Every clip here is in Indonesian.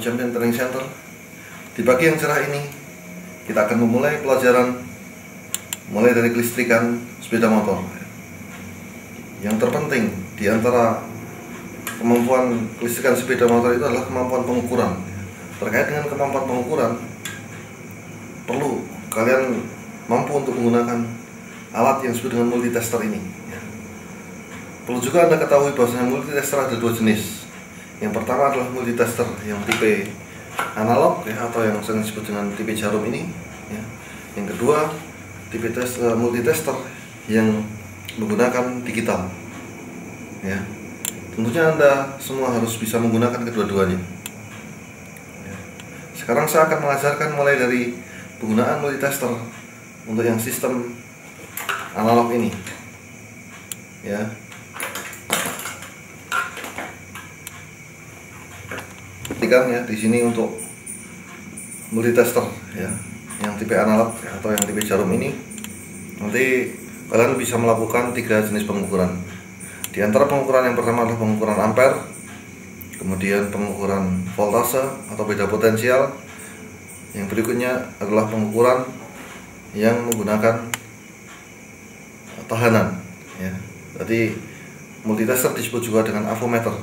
Champion Training Center. Di pagi yang cerah ini kita akan memulai pelajaran mulai dari kelistrikan sepeda motor. Yang terpenting di antara kemampuan kelistrikan sepeda motor itu adalah kemampuan pengukuran. Terkait dengan kemampuan pengukuran, perlu kalian mampu untuk menggunakan alat yang disebut dengan multitester ini. Perlu juga Anda ketahui bahwasanya multitester ada dua jenis. Yang pertama adalah multitester yang tipe analog atau yang sering disebut dengan tipe jarum ini. Yang kedua tipe multitester yang menggunakan digital. Tentunya Anda semua harus bisa menggunakan kedua-duanya. Sekarang saya akan mengajarkan mulai dari penggunaan multitester untuk yang sistem analog ini. Perhatikan di sini untuk multitester yang tipe analog atau yang tipe jarum ini, nanti kalian bisa melakukan 3 jenis pengukuran. Di antara pengukuran yang pertama adalah pengukuran ampere, kemudian pengukuran voltase atau beda potensial. Yang berikutnya adalah pengukuran yang menggunakan tahanan. Jadi multitester disebut juga dengan avometer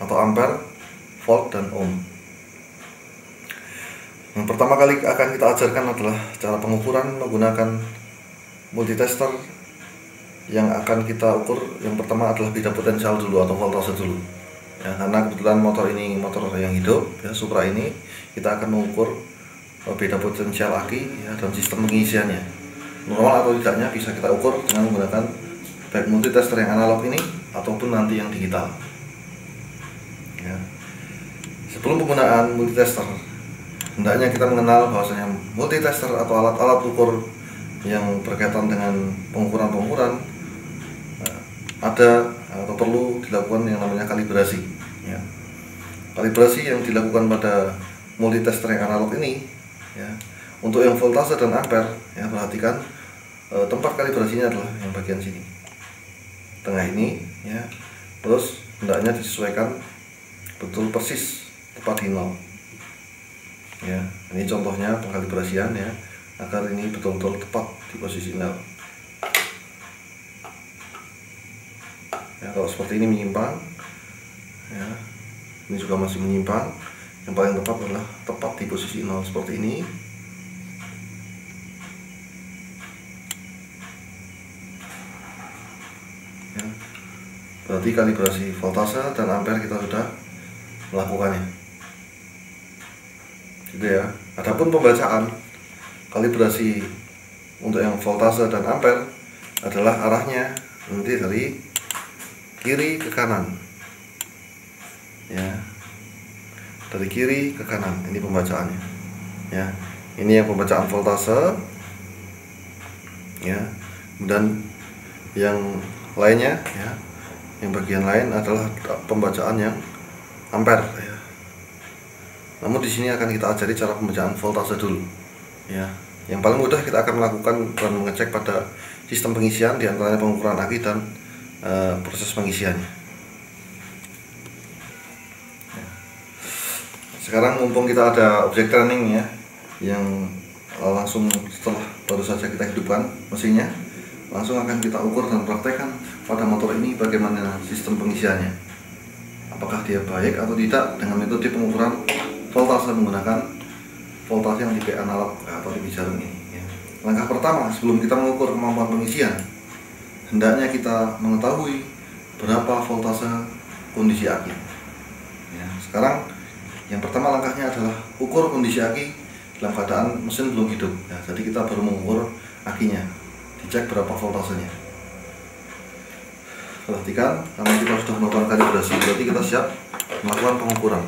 atau ampere, volt, dan ohm. Yang pertama kali akan kita ajarkan adalah cara pengukuran menggunakan multitester. Yang akan kita ukur yang pertama adalah beda potensial dulu atau voltase dulu. Karena kebetulan motor ini motor yang hidup, Supra ini, kita akan mengukur beda potensial aki dan sistem pengisiannya. Normal atau tidaknya bisa kita ukur dengan menggunakan baik multitester yang analog ini ataupun nanti yang digital. Sebelum penggunaan multitester, hendaknya kita mengenal bahwasanya multitester atau alat-alat ukur yang berkaitan dengan pengukuran-pengukuran ada atau perlu dilakukan yang namanya kalibrasi. Kalibrasi yang dilakukan pada multitester yang analog ini, untuk yang voltase dan ampere, perhatikan tempat kalibrasinya adalah yang bagian sini, tengah ini, terus hendaknya disesuaikan betul persis tepat di 0. Ini contohnya pengkalibrasian agar ini betul-betul tepat di posisi 0. Kalau seperti ini menyimpang, ini juga masih menyimpang. Yang paling tepat adalah tepat di posisi 0 seperti ini. Berarti kalibrasi voltase dan ampere kita sudah melakukannya. Adapun pembacaan kalibrasi untuk yang voltase dan ampere adalah arahnya nanti dari kiri ke kanan. Dari kiri ke kanan, ini pembacaannya. Ini yang pembacaan voltase. Dan yang lainnya, yang bagian lain adalah pembacaan yang ampere. Namun di sini akan kita ajari cara pembacaan voltase dulu. Yang paling mudah kita akan melakukan dan mengecek pada sistem pengisian, diantaranya pengukuran aki dan proses pengisiannya. Sekarang mumpung kita ada objek training yang langsung setelah baru saja kita hidupkan mesinnya, langsung akan kita ukur dan praktekkan pada motor ini bagaimana sistem pengisiannya, apakah dia baik atau tidak dengan metode pengukuran voltase menggunakan voltase yang tipe analog atau tipe jarum ini. Langkah pertama sebelum kita mengukur kemampuan pengisian, hendaknya kita mengetahui berapa voltase kondisi aki. Sekarang yang pertama langkahnya adalah ukur kondisi aki dalam keadaan mesin belum hidup. Jadi kita baru mengukur akinya, dicek berapa voltasenya. Perhatikan, karena kita sudah melakukan kalibrasi, berarti kita siap melakukan pengukuran.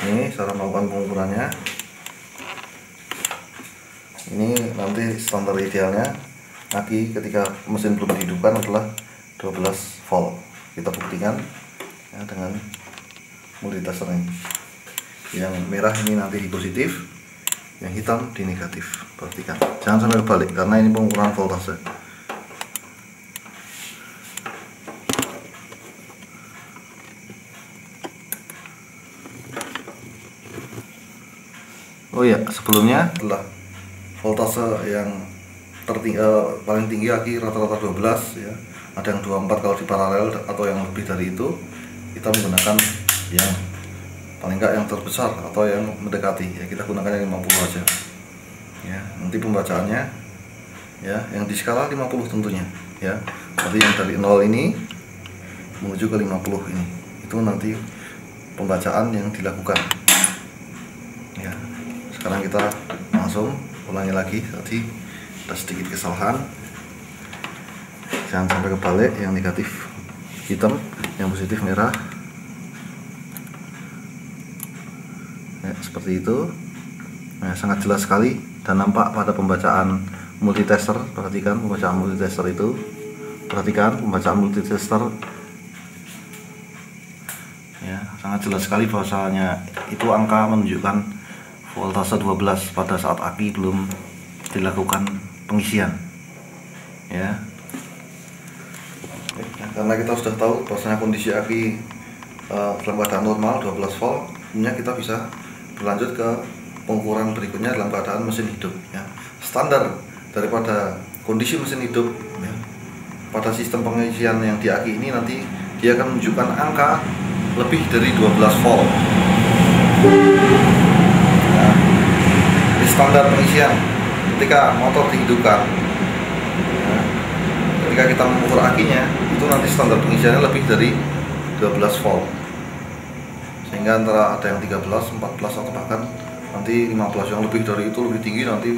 Ini cara melakukan pengukurannya. Ini nanti standar idealnya aki ketika mesin belum dihidupkan adalah 12 volt. Kita buktikan dengan multitester ini. Yang merah ini nanti di positif, yang hitam di negatif. Perhatikan, jangan sampai kebalik karena ini pengukuran voltase. Oh ya, sebelumnya adalah voltase yang paling tinggi aki rata-rata 12 ya. Ada yang 24 kalau di paralel atau yang lebih dari itu. Kita menggunakan yang paling enggak yang terbesar atau yang mendekati ya, kita gunakan yang 50 aja. Ya, nanti pembacaannya ya yang di skala 50 tentunya ya. Jadi yang dari 0 ini menuju ke 50 ini. Itu nanti pembacaan yang dilakukan. Ya. Sekarang kita langsung ulangi lagi. Tadi ada sedikit kesalahan, jangan sampai kebalik. Yang negatif hitam, yang positif merah ya, seperti itu. Nah, sangat jelas sekali dan nampak pada pembacaan multitester. Perhatikan pembacaan multitester itu, perhatikan pembacaan multitester ya, sangat jelas sekali bahwasanya itu angka menunjukkan voltase 12 pada saat aki belum dilakukan pengisian ya. Karena kita sudah tahu bahwasanya kondisi aki dalam keadaan normal 12 volt, tentunya kita bisa berlanjut ke pengukuran berikutnya dalam keadaan mesin hidup ya. Standar daripada kondisi mesin hidup ya, pada sistem pengisian yang di aki ini nanti dia akan menunjukkan angka lebih dari 12 volt. Standar pengisian ketika motor dihidupkan ya, ketika kita mengukur akinya itu nanti standar pengisiannya lebih dari 12 volt, sehingga antara ada yang 13, 14 atau bahkan nanti 15. Yang lebih dari itu, lebih tinggi, nanti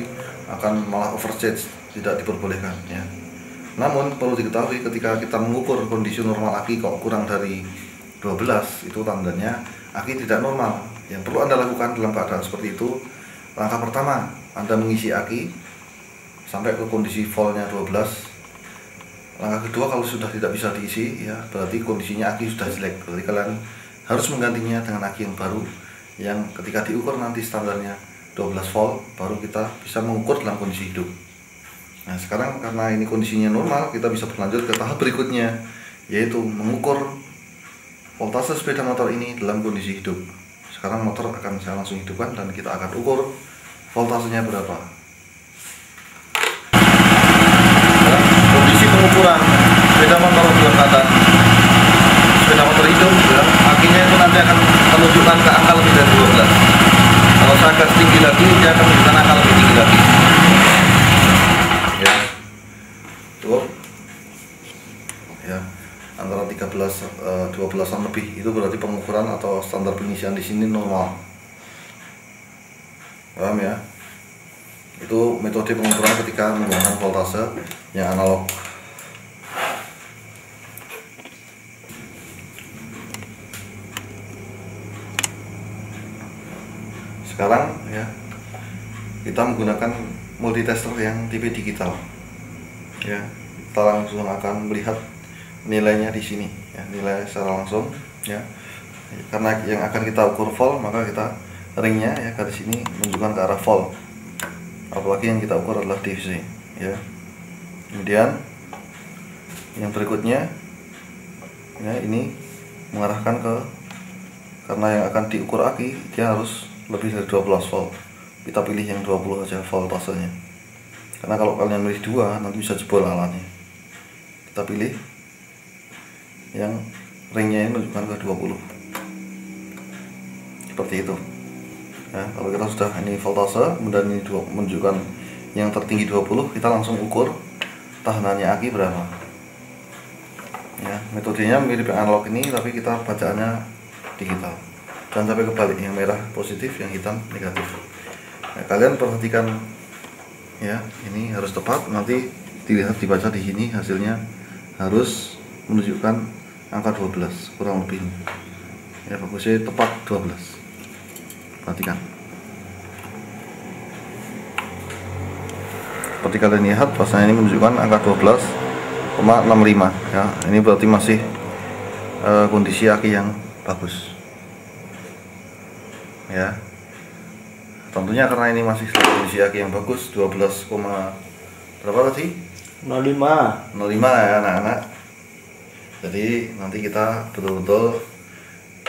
akan malah overcharge, tidak diperbolehkan ya. Namun perlu diketahui ketika kita mengukur kondisi normal aki kok kurang dari 12, itu tandanya aki tidak normal. Yang perlu Anda lakukan dalam keadaan seperti itu, langkah pertama, Anda mengisi aki sampai ke kondisi voltnya 12. Langkah kedua, kalau sudah tidak bisa diisi ya, berarti kondisinya aki sudah jelek. Berarti kalian harus menggantinya dengan aki yang baru, yang ketika diukur nanti standarnya 12 volt, baru kita bisa mengukur dalam kondisi hidup. Nah, sekarang karena ini kondisinya normal, kita bisa berlanjut ke tahap berikutnya, yaitu mengukur voltase sepeda motor ini dalam kondisi hidup. Sekarang motor akan saya langsung hidupkan dan kita akan ukur voltasenya berapa. Dalam kondisi pengukuran sepeda motor dalam keadaan sepeda motor hidup ya, akinya itu nanti akan menunjukkan ke angka lebih dari 12. Kalau saya gas tinggi lagi, dia akan menunjukkan angka lebih tinggi lagi ya. Tuh ya, antara 12-an lebih, itu berarti pengukuran atau standar pengisian di sini normal. Paham ya? Itu metode pengukuran ketika menggunakan voltase yang analog. Sekarang ya, kita menggunakan multitester yang tipe digital ya. Kita langsung akan melihat nilainya di sini ya, nilai secara langsung ya. Karena yang akan kita ukur volt, maka kita ringnya ya garis ini menunjukkan ke arah volt. Apalagi yang kita ukur adalah DC ya. Kemudian yang berikutnya ya, ini mengarahkan ke, karena yang akan diukur aki dia harus lebih dari 12 volt. Kita pilih yang 20 aja voltasenya. Karena kalau kalian pilih 2 nanti bisa jebol alatnya. Kita pilih yang ringnya ini menunjukkan ke 20. Seperti itu. Ya, kalau kita sudah ini voltase, kemudian ini menunjukkan yang tertinggi 20, kita langsung ukur tahanannya aki berapa. Ya, metodenya mirip analog ini, tapi kita bacaannya digital. Jangan sampai kebalik, yang merah positif, yang hitam negatif. Nah, kalian perhatikan ya, ini harus tepat. Nanti dilihat dibaca di sini hasilnya harus menunjukkan angka 12 kurang lebih. Ya, bagusnya tepat 12. Perhatikan. Seperti kalian lihat, bahasanya ini menunjukkan angka 12,65 ya. Ini berarti masih kondisi aki yang bagus. Ya. Tentunya karena ini masih kondisi aki yang bagus, 12, berapa tadi? 05 ya anak-anak. Jadi nanti kita betul-betul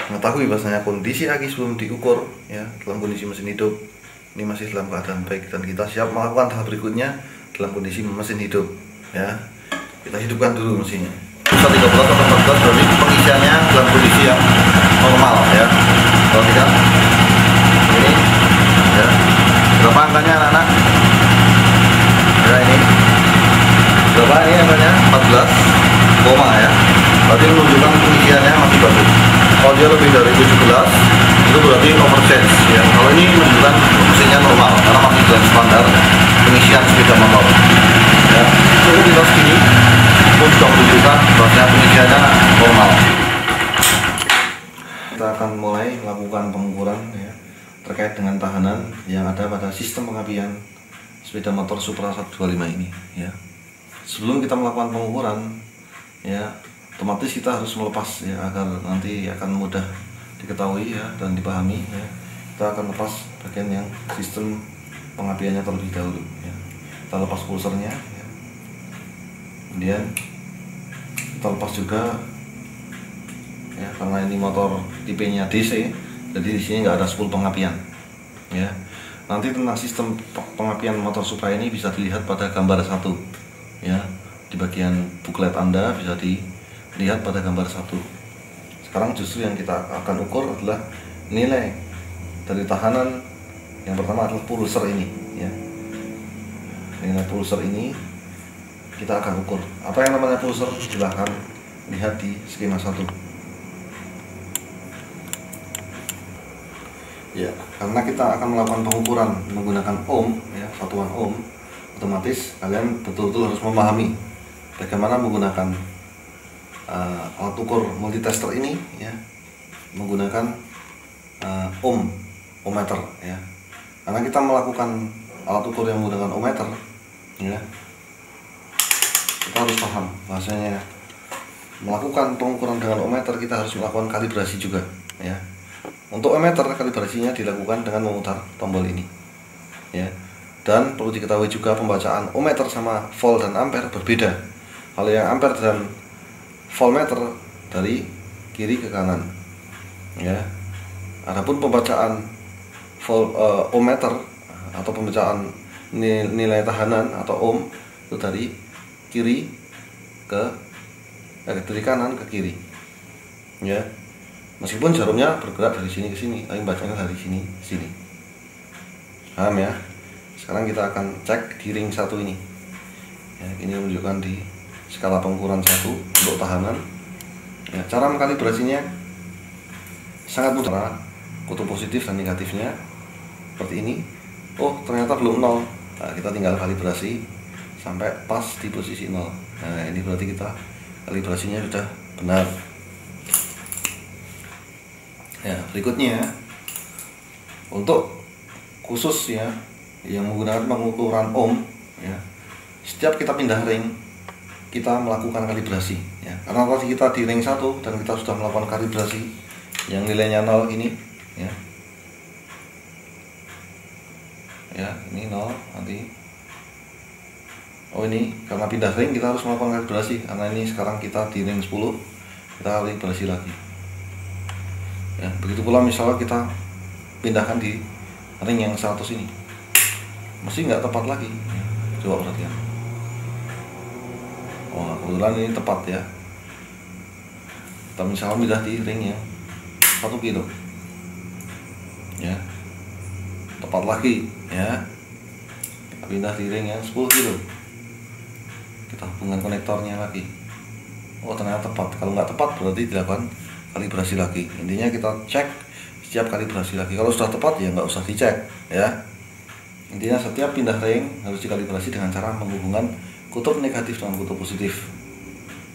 mengetahui bahasanya kondisi aki sebelum diukur ya, dalam kondisi mesin hidup ini masih dalam keadaan baik dan kita siap melakukan tahap berikutnya dalam kondisi mesin hidup ya. Kita hidupkan dulu mesinnya. 13 atau 14 berarti pengisiannya dalam kondisi yang normal ya. Perhatikan ini ya, berapa angkanya anak-anak ya, ini berapa ini angkanya 14 koma ya, berarti menunjukkan pengisiannya masih bagus. Kalau dia lebih dari 17 itu berarti overcharge ya. Kalau ini menunjukkan mesinnya normal karena masih dalam standar pengisian sepeda motor ya. Suhu kita segini pun sudah menunjukkan bahwa pengisiannya normal. Kita akan mulai melakukan pengukuran ya, terkait dengan tahanan yang ada pada sistem pengapian sepeda motor Supra 125 ini ya. Sebelum kita melakukan pengukuran ya, otomatis kita harus melepas ya, agar nanti akan mudah diketahui ya dan dipahami ya. Kita akan lepas bagian yang sistem pengapiannya terlebih dahulu ya. Kita lepas pulsernya ya. Kemudian kita lepas juga ya, karena ini motor tipenya DC, jadi di sini nggak ada spool pengapian ya. Nanti tentang sistem pengapian motor Supra ini bisa dilihat pada gambar 1 ya, di bagian booklet Anda bisa dilihat pada gambar 1. Sekarang justru yang kita akan ukur adalah nilai dari tahanan. Yang pertama adalah pulser ini ya. Nilai pulser ini kita akan ukur. Apa yang namanya pulser? Silahkan lihat di skema 1 ya. Karena kita akan melakukan pengukuran menggunakan ohm ya, satuan ohm, otomatis kalian betul-betul harus memahami bagaimana menggunakan alat ukur multitester ini ya, menggunakan ohmmeter ya. Karena kita melakukan alat ukur yang menggunakan ohmmeter ya, kita harus paham bahasanya melakukan pengukuran dengan ohmmeter kita harus melakukan kalibrasi juga ya. Untuk ohmmeter kalibrasinya dilakukan dengan memutar tombol ini ya. Dan perlu diketahui juga pembacaan ohmmeter sama volt dan ampere berbeda. Kalau yang ampere dan voltmeter dari kiri ke kanan ya. Adapun pembacaan ohmmeter atau pembacaan nilai tahanan atau ohm itu dari kiri ke dari kanan ke kiri ya. Meskipun jarumnya bergerak dari sini ke sini, tapi bacanya dari sini ke sini. Paham ya? Sekarang kita akan cek di ring 1 ini ya. Ini menunjukkan di skala pengukuran 1 untuk tahanan ya. Cara mengkalibrasinya sangat mudah, kutub positif dan negatifnya seperti ini. Oh ternyata belum 0, nah, kita tinggal kalibrasi sampai pas di posisi 0. Nah ini berarti kita kalibrasinya sudah benar ya. Berikutnya untuk khusus ya yang menggunakan pengukuran ohm ya, setiap kita pindah ring kita melakukan kalibrasi ya. Karena tadi kita di ring 1 dan kita sudah melakukan kalibrasi yang nilainya 0 ini ya. Ya, ini 0 nanti. Oh ini karena pindah ring kita harus melakukan kalibrasi. Karena ini sekarang kita di ring 10, kita kalibrasi lagi. Ya, begitu pula misalnya kita pindahkan di ring yang 100 ini. Masih nggak tepat lagi. Ya, coba perhatikan. Wah, kebetulan ini tepat ya. Kita misalnya pindah di ring yang 1 kilo. Ya. Tepat lagi ya. Kita pindah di ring yang 10 kilo. Kita hubungkan konektornya lagi. Oh ternyata tepat. Kalau nggak tepat berarti dilakukan kalibrasi lagi. Intinya kita cek setiap kalibrasi lagi. Kalau sudah tepat ya nggak usah dicek ya. Intinya setiap pindah ring harus dikalibrasi dengan cara menghubungkan kutub negatif dengan kutub positif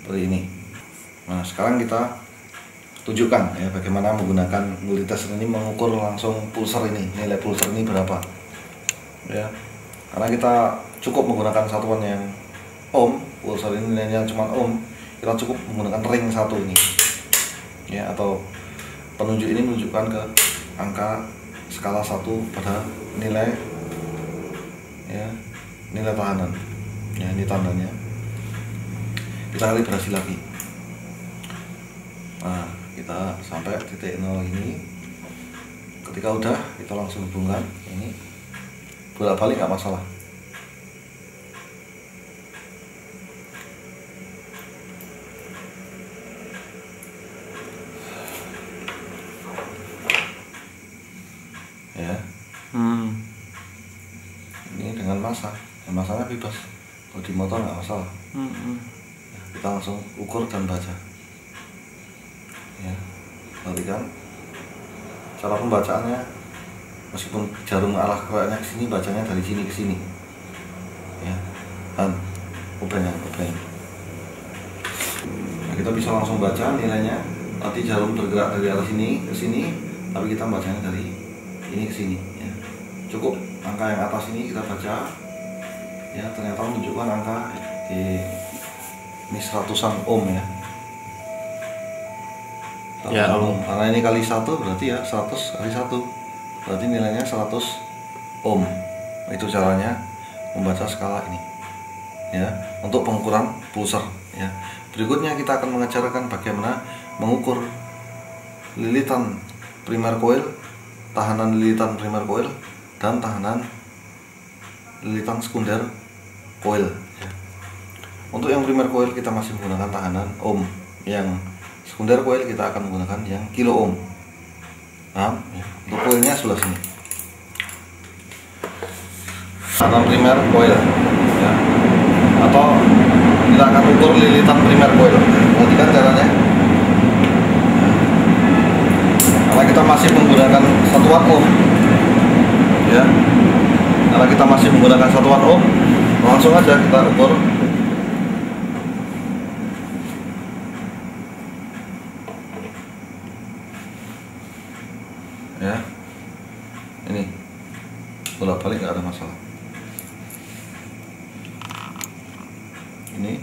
seperti ini. Nah sekarang kita tunjukkan ya bagaimana menggunakan multitester ini mengukur langsung pulser ini, nilai pulser ini berapa ya. Karena kita cukup menggunakan satuan yang ohm, pulser ini nilainya cuma ohm, kita cukup menggunakan ring 1 ini ya, atau penunjuk ini menunjukkan ke angka skala 1 pada nilai ya, nilai tahanan ya. Ini tandanya. Kita kalibrasi lagi. Nah kita sampai titik 0 ini. Ketika udah kita langsung hubungkan ini bolak-balik nggak masalah. Ya. Ini dengan masa, masanya bebas. Kalau di motor nggak masalah. Kita langsung ukur dan baca. Ya, perhatikan cara pembacaannya. Meskipun jarum arah keraknya ke sini, bacanya dari sini ke sini. Ya, dan ubahnya. Nah, kita bisa langsung baca nilainya. Tadi jarum bergerak dari arah sini ke sini, tapi kita bacanya dari ini ke sini. Ya. Cukup angka yang atas ini kita baca. Ya, ternyata menunjukkan angka di ini 100-an ohm ya. Ya, karena ini kali 1 berarti ya 100 kali 1. Berarti nilainya 100 ohm. Itu caranya membaca skala ini. Ya, untuk pengukuran pulser ya. Berikutnya kita akan mengajarkan bagaimana mengukur lilitan primer coil, tahanan lilitan primer coil dan tahanan lilitan sekunder coil ya. Untuk yang primer coil kita masih menggunakan tahanan ohm, yang sekunder coil kita akan menggunakan yang kilo ohm. Nah, ya. Untuk coilnya sebelah sini. Tahanan primer coil ya. Atau kita akan ukur lilitan primer coil. Perhatikan caranya. Karena kita masih menggunakan satuan ohm. Ya. Karena kita masih menggunakan satuan ohm, langsung aja kita ukur. Ya, ini bolak-balik nggak ada masalah. Ini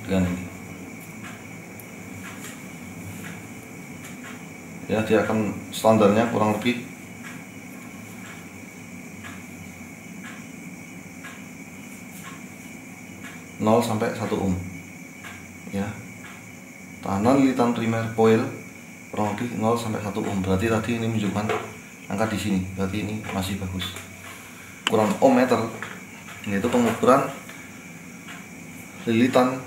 dengan ini, ya dia akan standarnya kurang lebih 0 sampai 1 ohm. Ya, tahanan lilitan primer coil kurang lebih 0 sampai 1 ohm. Berarti tadi ini menunjukkan angka di sini. Berarti ini masih bagus. Ukuran ohm meter yaitu pengukuran lilitan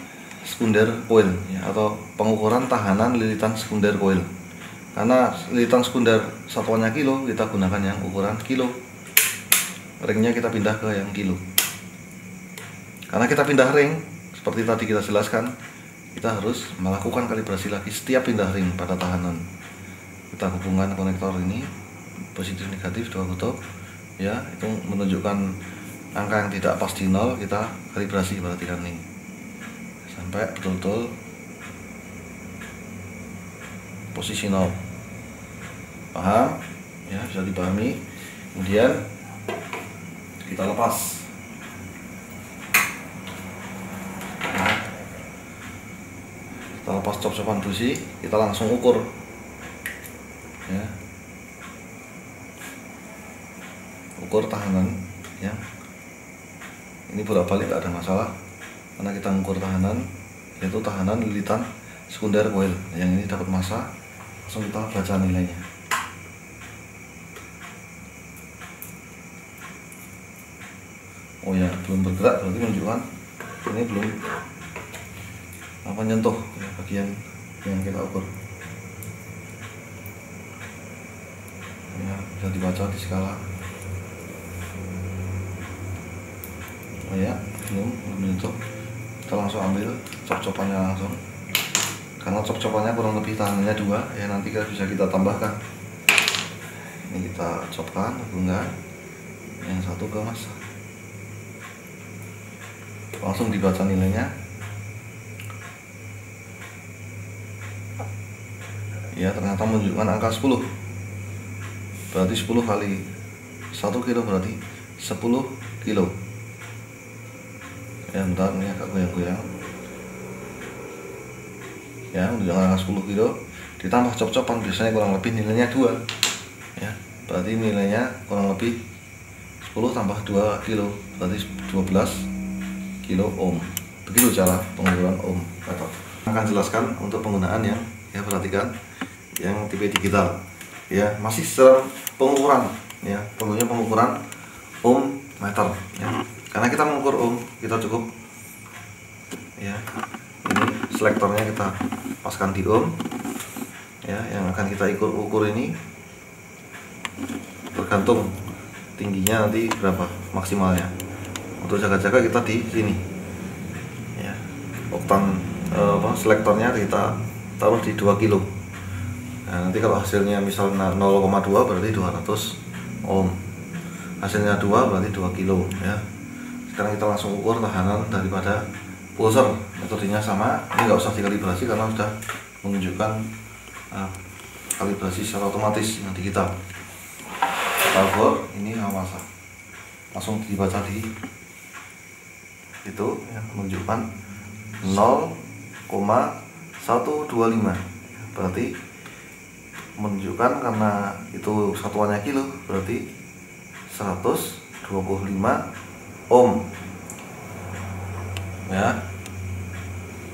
sekunder coil ya, atau pengukuran tahanan lilitan sekunder coil. Karena lilitan sekunder satuannya kilo, kita gunakan yang ukuran kilo. Ringnya kita pindah ke yang kilo. Karena kita pindah ring, seperti tadi kita jelaskan, kita harus melakukan kalibrasi lagi setiap pindah ring pada tahanan. Kita hubungkan konektor ini positif negatif dua kutub ya, itu menunjukkan angka yang tidak pas di 0, kita kalibrasi. Perhatikan nih sampai betul-betul posisi 0. Paham ya, bisa dipahami. Kemudian kita lepas. Kita lepas cop-copan busi, kita langsung ukur ya. Ukur tahanan ya. Ini bolak-balik gak ada masalah karena kita mengukur tahanan, yaitu tahanan lilitan sekunder coil. Yang ini dapat massa, langsung kita baca nilainya. Oh ya, belum bergerak, berarti menunjukkan ini belum menyentuh ya, bagian yang kita ukur ya, bisa dibaca di skala. Oh ya, belum menyentuh. Kita langsung ambil cop-copannya langsung, karena cop-copannya kurang lebih tahanannya 2 ya, nanti bisa kita tambahkan. Ini kita copkan, enggak yang satu ke massa, langsung dibaca nilainya ya. Ternyata menunjukkan angka 10. Berarti 10 kali 1 kilo berarti 10 kilo ya. Bentar, ini agak goyang-goyang ya. Menunjukkan angka 10 kilo ditambah cop-copan, biasanya kurang lebih nilainya 2 ya. Berarti nilainya kurang lebih 10 tambah 2 kilo berarti 12 kilo ohm. Begitu cara pengukuran ohm method. Akan jelaskan untuk penggunaannya ya. Perhatikan yang tipe digital ya, masih secara pengukuran ya, tentunya pengukuran ohm meter ya. Karena kita mengukur ohm, kita cukup ya, ini selektornya kita paskan di ohm ya. Yang akan kita ukur ini tergantung tingginya nanti berapa maksimalnya. Untuk jaga-jaga kita di sini ya, oktan selektornya kita taruh di 2 kilo. Nah, nanti kalau hasilnya misalnya 0,2 berarti 200 ohm, hasilnya 2 berarti 2 kilo ya. Sekarang kita langsung ukur tahanan daripada pulser. Metodenya sama, ini nggak usah dikalibrasi karena sudah menunjukkan kalibrasi secara otomatis nanti kita ukur. Ini masa langsung dibaca di itu ya, menunjukkan 0,125, berarti menunjukkan karena itu satuannya kilo berarti 125 ohm ya,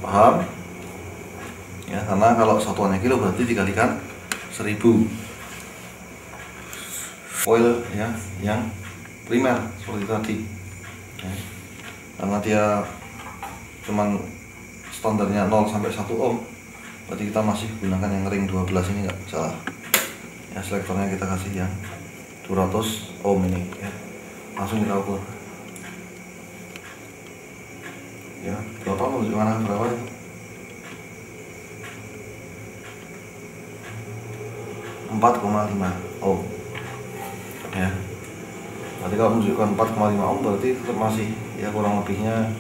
paham ya? Karena kalau satuannya kilo berarti dikalikan 1000. Coil ya yang primer seperti tadi ya. Karena dia cuman standarnya 0 sampai 1 ohm, berarti kita masih gunakan yang ring 12 ini, nggak salah ya. Selektornya kita kasih yang 200 ohm ini ya. Langsung kita ukur ya. Total menunjukkan berapa itu? 4,5 ohm ya. Berarti kalau menunjukkan 4,5 ohm berarti tetap masih ya, kurang lebihnya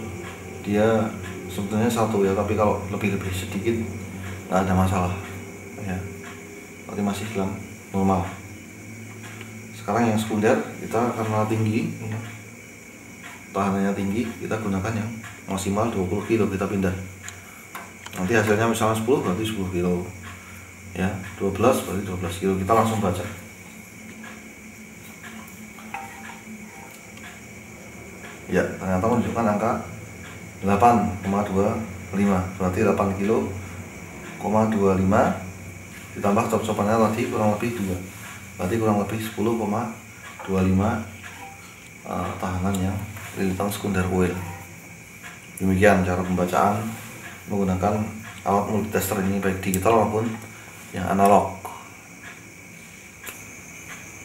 dia sebetulnya 1 ya, tapi kalau lebih sedikit nggak ada masalah ya, berarti masih dalam normal. Sekarang yang sekunder kita karena tinggi ya, tahanannya tinggi, kita gunakan yang maksimal 20 kilo, kita pindah. Nanti hasilnya misalnya 10 berarti 10 kilo ya, 12 berarti 12 kilo. Kita langsung baca ya, ternyata menunjukkan angka 8,25, berarti 8 kilo 25 ditambah cop-copannya tadi kurang lebih 2, berarti kurang lebih 10,25 tahanan yang lilitan sekunder coil. Demikian cara pembacaan menggunakan alat multitester ini, baik digital maupun yang analog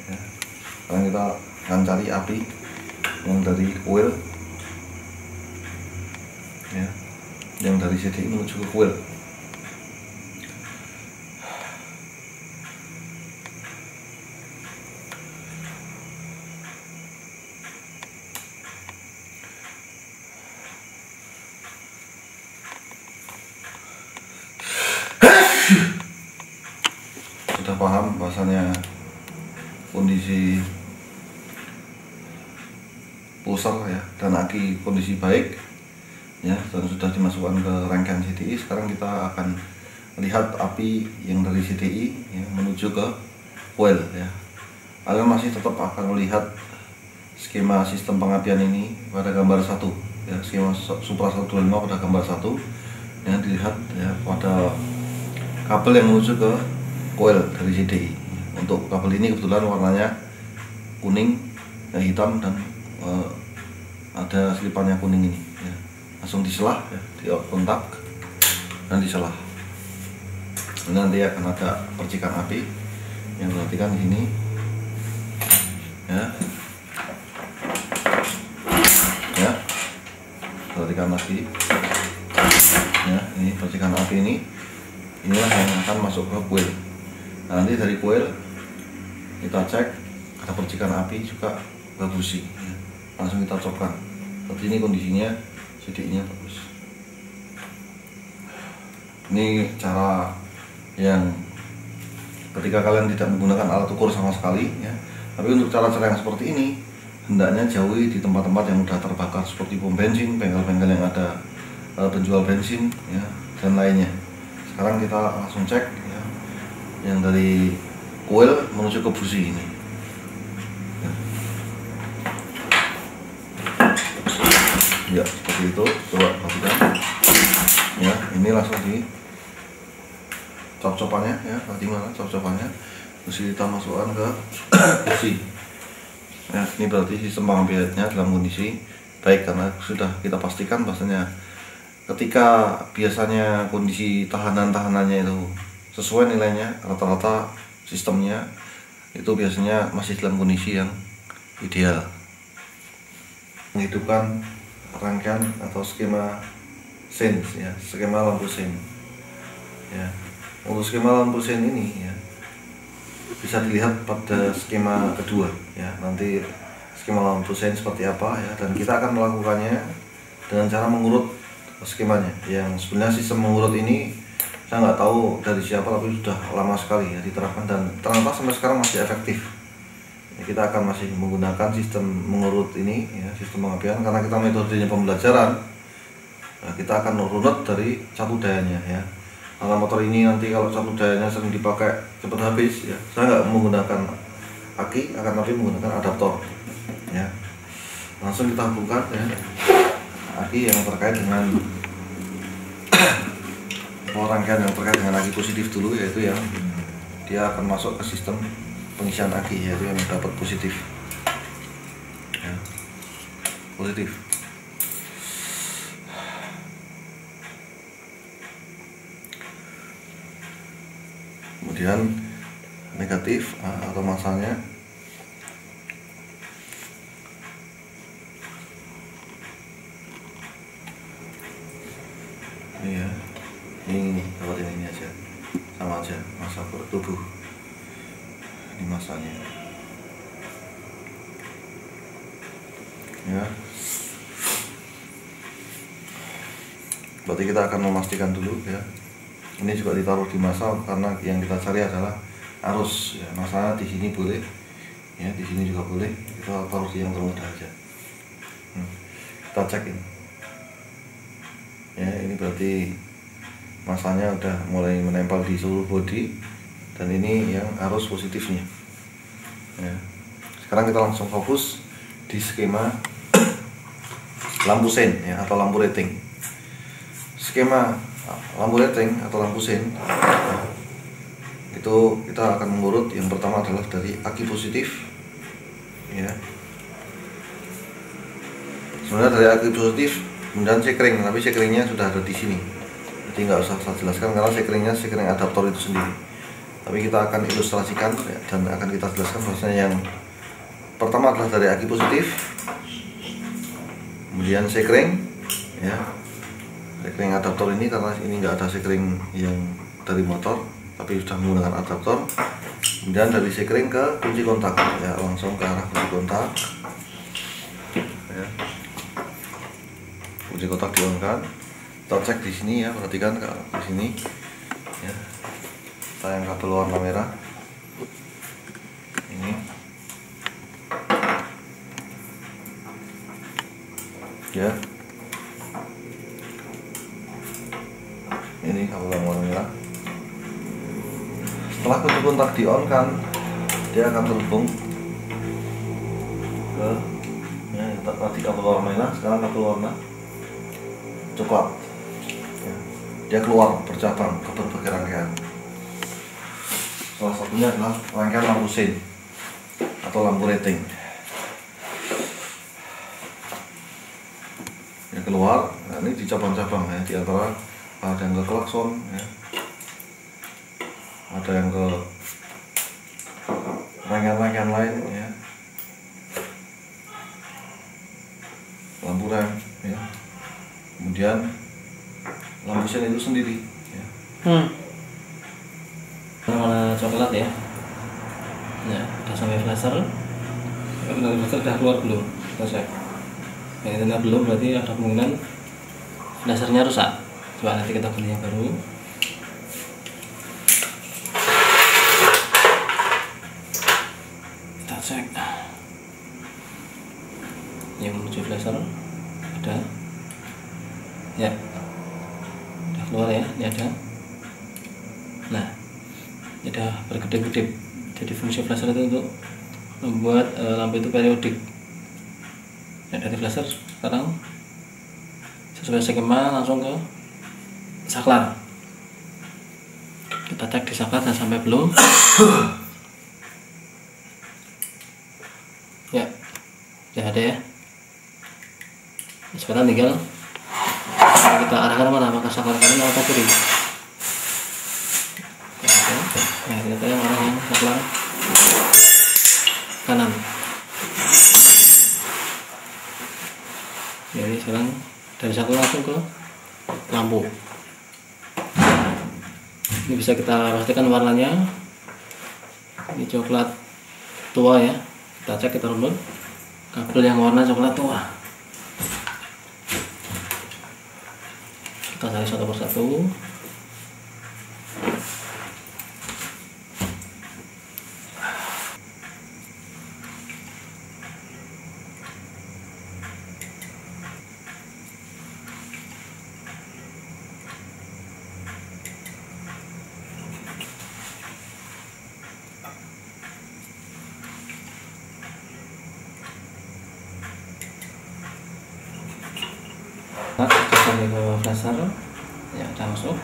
ya. Sekarang kita akan cari api yang dari coil ya, yang dari CDI menuju ke coil. Sudah paham bahasanya kondisi pulser ya dan aki kondisi baik ya, dan sudah dimasukkan ke rangkaian CDI. Sekarang kita akan lihat api yang dari CDI ya, menuju ke coil ya. Kalian masih tetap akan melihat skema sistem pengapian ini pada gambar 1 ya, skema Supra 125 pada gambar 1 yang dilihat ya, pada kabel yang menuju ke coil dari CDI. Untuk kabel ini kebetulan warnanya kuning ya, hitam, dan ada selipannya kuning ini ya. Langsung diselah ya, dikontak dan diselah. Ini nanti akan ada percikan api yang perhatikan di sini ya, ya, perhatikan lagi ya, ini percikan api ini, inilah yang akan masuk ke coil. Nah, nanti dari coil kita cek ada percikan api juga berbusi ya. Langsung kita copkan. Seperti ini kondisinya, CDI nya bagus. Ini cara yang ketika kalian tidak menggunakan alat ukur sama sekali ya, tapi untuk cara-cara yang seperti ini hendaknya jauhi di tempat-tempat yang mudah terbakar seperti pom bensin, bengkel-bengkel yang ada penjual bensin ya, dan lainnya. Sekarang kita langsung cek ya, yang dari coil menuju ke busi ini ya, seperti itu. Coba perhatikan ya, ini langsung di cop-copannya ya, nanti mana cop-copannya, terus kita masukkan ke busi Ya, ini berarti sistem pengapaiannya dalam kondisi baik, karena sudah kita pastikan bahwasanya ketika biasanya kondisi tahanannya itu sesuai nilainya, rata-rata sistemnya itu biasanya masih dalam kondisi yang ideal. Menghidupkan rangkaian atau skema sen, ya, skema lampu sen. Ya, untuk skema lampu sen ini ya bisa dilihat pada skema kedua ya, nanti skema lampu sen seperti apa ya, dan kita akan melakukannya dengan cara mengurut skemanya. Yang sebenarnya sistem mengurut ini saya nggak tahu dari siapa, tapi sudah lama sekali ya diterapkan dan ternyata sampai sekarang masih efektif ya. Kita akan masih menggunakan sistem mengurut ini ya, sistem pengapaian, karena kita metodenya pembelajaran ya, kita akan runut dari catu dayanya ya. Karena motor ini nanti kalau catu dayanya sering dipakai cepat habis ya, saya nggak menggunakan aki, akan tapi menggunakan adaptor ya. Langsung kita hubungkan ya aki yang terkait dengan rangkaian yang terkait dengan aki positif dulu, yaitu yang dia akan masuk ke sistem pengisian aki, yaitu yang dapat positif ya, positif. Kemudian negatif atau masanya ini ya, ini dapat ini aja, sama aja masa per tubuh, ini masanya ya. Berarti kita akan memastikan dulu ya, ini juga ditaruh di masa, karena yang kita cari adalah arus ya. Masa di sini boleh ya, di sini juga boleh, kita taruh di yang termudah aja. Kita cek ini ya, ini berarti masanya udah mulai menempel di seluruh bodi, dan ini yang arus positifnya ya. Sekarang kita langsung fokus di skema lampu sen ya, atau lampu rating. Skema lampu rating atau lampu sen itu kita akan mengurut. Yang pertama adalah dari aki positif ya, sebenarnya dari aki positif, kemudian sekring, tapi sekringnya sudah ada di sini, jadi nggak usah saya jelaskan karena sekringnya sekring adaptor itu sendiri. Tapi kita akan ilustrasikan ya, dan akan kita jelaskan bahwasanya yang pertama adalah dari aki positif, kemudian sekring ya, sekring adaptor ini, karena ini nggak ada sekring yang dari motor tapi sudah menggunakan adaptor. Kemudian dari sekring ke kunci kontak ya, langsung ke arah kunci kontak ya. Kunci kontak di-on-kan, kita cek di sini ya, perhatikan di sini ya, kita yang kabel warna merah ini ya, ini kabel yang warna merah. Setelah kunci kontak di-on-kan, dia akan terhubung ke ya, tadi kabel warna merah, sekarang kabel warna coklat ya. Dia keluar bercabang ke berbagai rangkaian. Salah satunya adalah rangkaian lampu sen atau lampu rating. Yang keluar, nah ini di cabang-cabang ya, di antara ada yang ke klakson ya, ada yang ke rangkaian-rangkaian lain ya, lampu rem ya, kemudian lampu sen itu sendiri ya. Warna coklat ya. Nah, udah sampai flasher. Flasher udah keluar belum? Kita cek. Yang ini belum, berarti ada kemungkinan flashernya rusak. Coba nanti kita beli yang baru. Kita cek. Yang menuju flasher ada. Ya. Udah keluar ya, ini ada. Nah, ini udah berkedip-kedip. Jadi fungsi flasher itu untuk membuat lampu itu periodik. Nah, dari flasher sekarang sesuai skema langsung ke saklar. Kita cek di saklar dan sampai belum. Ya. Udah ada ya. Sekarang tinggal kita arahkan mana, apakah saklar kanan atau kiri. Nah, kita yang arahnya saklar kanan. Jadi sekarang dari saklar langsung ke lampu. Ini bisa kita pastikan warnanya. Ini coklat tua ya. Kita cek, kita runut kabel yang warna coklat tua. Kita cari satu persatu. Sampai ke flasher ya, sudah masuk.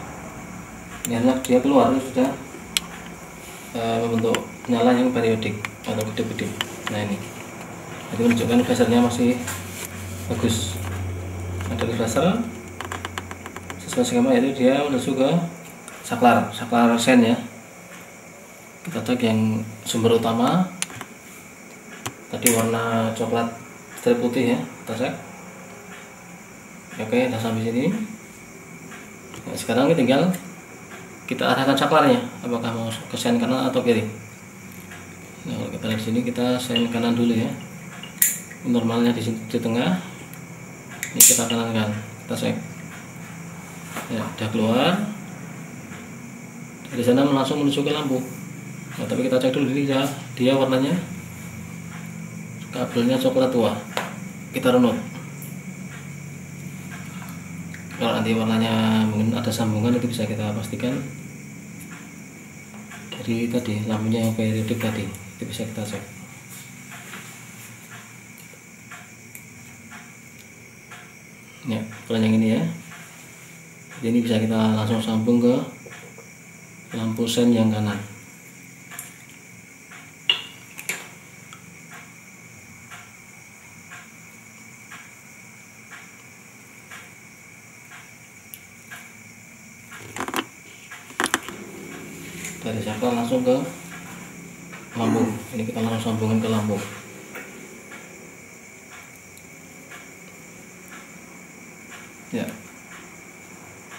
Ini adalah dia keluar, sudah membentuk nyala yang periodik atau kedip-kedip. Nah ini, jadi menunjukkan flashernya masih bagus. Nah, dari flasher sesuai skema yaitu dia menuju ke saklar sen ya. Kita cek yang sumber utama tadi warna coklat strip putih ya, kita cek. Oke, sudah sampai sini. Nah, sekarang ini tinggal kita arahkan saklarnya, apakah mau ke sen kanan atau kiri. Nah, kalau kita lihat sini, kita sen kanan dulu ya. Normalnya di tengah. Ini kita kanankan, kita cek. Ya, sudah keluar. Dari sana langsung menuju ke lampu. Nah, tapi kita cek dulu ini dia warnanya kabelnya coklat tua. Kita runut. Kalau nanti warnanya mungkin ada sambungan, itu bisa kita pastikan dari tadi lampunya yang periodik tadi, itu bisa kita cek. Ya, kalau yang ini ya, jadi ini bisa kita langsung sambung ke lampu sen yang kanan. Dari saklar langsung ke lampu. Ini kita langsung sambungkan ke lampu. Ya,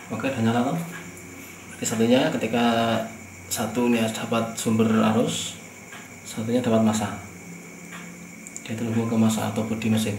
oke, udah nyala toh. Jadi satunya ketika satu ini dapat sumber arus, satunya dapat massa. Dia terhubung ke massa atau bodi mesin.